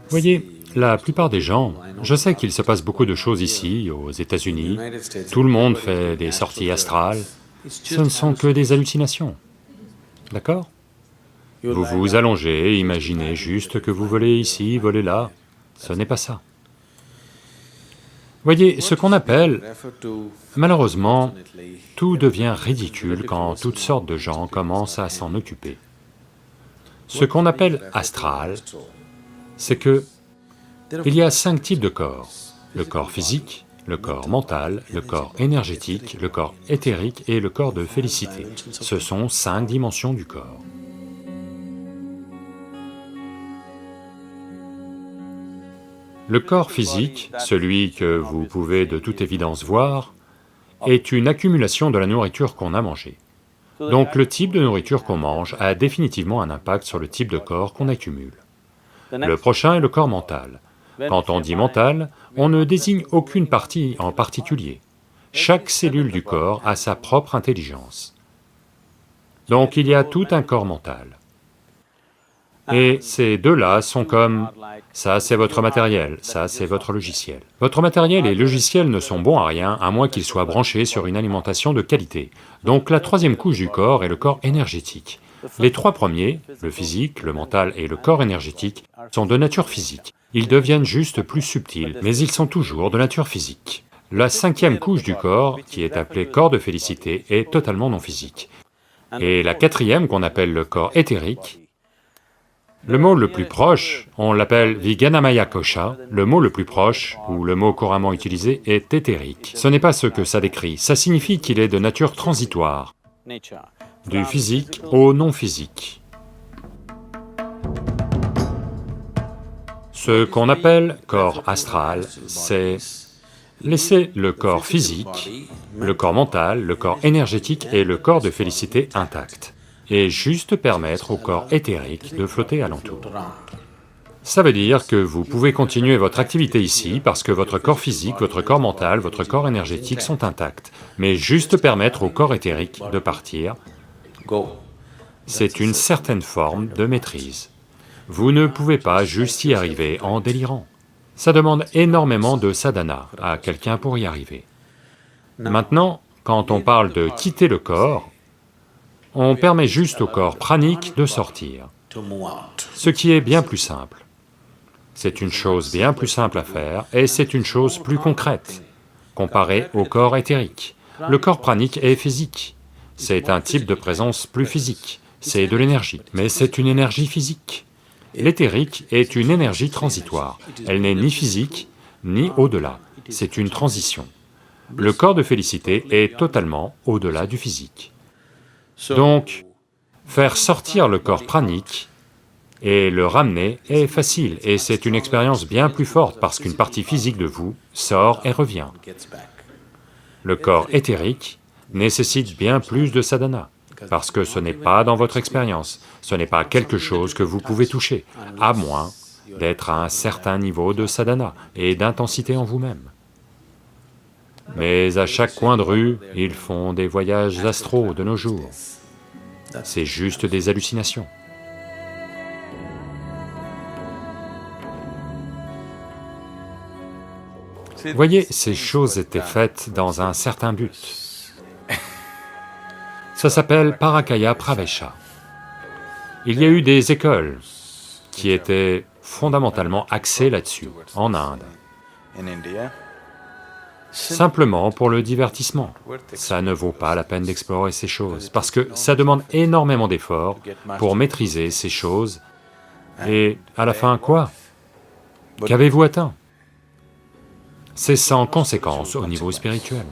Voyez, la plupart des gens, je sais qu'il se passe beaucoup de choses ici, aux États-Unis, tout le monde fait des sorties astrales, ce ne sont que des hallucinations, d'accord? Vous vous allongez, imaginez juste que vous volez ici, volez là, ce n'est pas ça. Voyez, ce qu'on appelle, malheureusement, tout devient ridicule quand toutes sortes de gens commencent à s'en occuper. Ce qu'on appelle astral, c'est que il y a 5 types de corps. Le corps physique, le corps mental, le corps énergétique, le corps éthérique et le corps de félicité. Ce sont 5 dimensions du corps. Le corps physique, celui que vous pouvez de toute évidence voir, est une accumulation de la nourriture qu'on a mangée. Donc le type de nourriture qu'on mange a définitivement un impact sur le type de corps qu'on accumule. Le prochain est le corps mental. Quand on dit mental, on ne désigne aucune partie en particulier. Chaque cellule du corps a sa propre intelligence. Donc il y a tout un corps mental. Et ces deux-là sont comme, ça c'est votre matériel, ça c'est votre logiciel. Votre matériel et logiciel ne sont bons à rien à moins qu'ils soient branchés sur une alimentation de qualité. Donc la troisième couche du corps est le corps énergétique. Les 3 premiers, le physique, le mental et le corps énergétique, sont de nature physique. Ils deviennent juste plus subtils, mais ils sont toujours de nature physique. La 5e couche du corps, qui est appelée corps de félicité, est totalement non physique. Et la 4e, qu'on appelle le corps éthérique, le mot le plus proche, on l'appelle Viganamaya Kosha, le mot le plus proche, ou le mot couramment utilisé, est éthérique. Ce n'est pas ce que ça décrit, ça signifie qu'il est de nature transitoire, du physique au non-physique. Ce qu'on appelle corps astral, c'est laisser le corps physique, le corps mental, le corps énergétique et le corps de félicité intacts, et juste permettre au corps éthérique de flotter alentour. Ça veut dire que vous pouvez continuer votre activité ici parce que votre corps physique, votre corps mental, votre corps énergétique sont intacts, mais juste permettre au corps éthérique de partir, c'est une certaine forme de maîtrise. Vous ne pouvez pas juste y arriver en délirant. Ça demande énormément de sadhana à quelqu'un pour y arriver. Maintenant, quand on parle de quitter le corps, on permet juste au corps pranique de sortir, ce qui est bien plus simple. C'est une chose bien plus simple à faire et c'est une chose plus concrète, comparée au corps éthérique. Le corps pranique est physique, c'est un type de présence plus physique, c'est de l'énergie, mais c'est une énergie physique. L'éthérique est une énergie transitoire, elle n'est ni physique, ni au-delà, c'est une transition. Le corps de félicité est totalement au-delà du physique. Donc, faire sortir le corps pranique et le ramener est facile, et c'est une expérience bien plus forte parce qu'une partie physique de vous sort et revient. Le corps éthérique nécessite bien plus de sadhana, parce que ce n'est pas dans votre expérience, ce n'est pas quelque chose que vous pouvez toucher, à moins d'être à un certain niveau de sadhana et d'intensité en vous-même. Mais à chaque coin de rue, ils font des voyages astraux de nos jours. C'est juste des hallucinations. Voyez, ces choses étaient faites dans un certain but. Ça s'appelle Parakaya Pravesha. Il y a eu des écoles qui étaient fondamentalement axées là-dessus, en Inde. Simplement pour le divertissement. Ça ne vaut pas la peine d'explorer ces choses, parce que ça demande énormément d'efforts pour maîtriser ces choses, et à la fin, quoi? Qu'avez-vous atteint? C'est sans conséquence au niveau spirituel.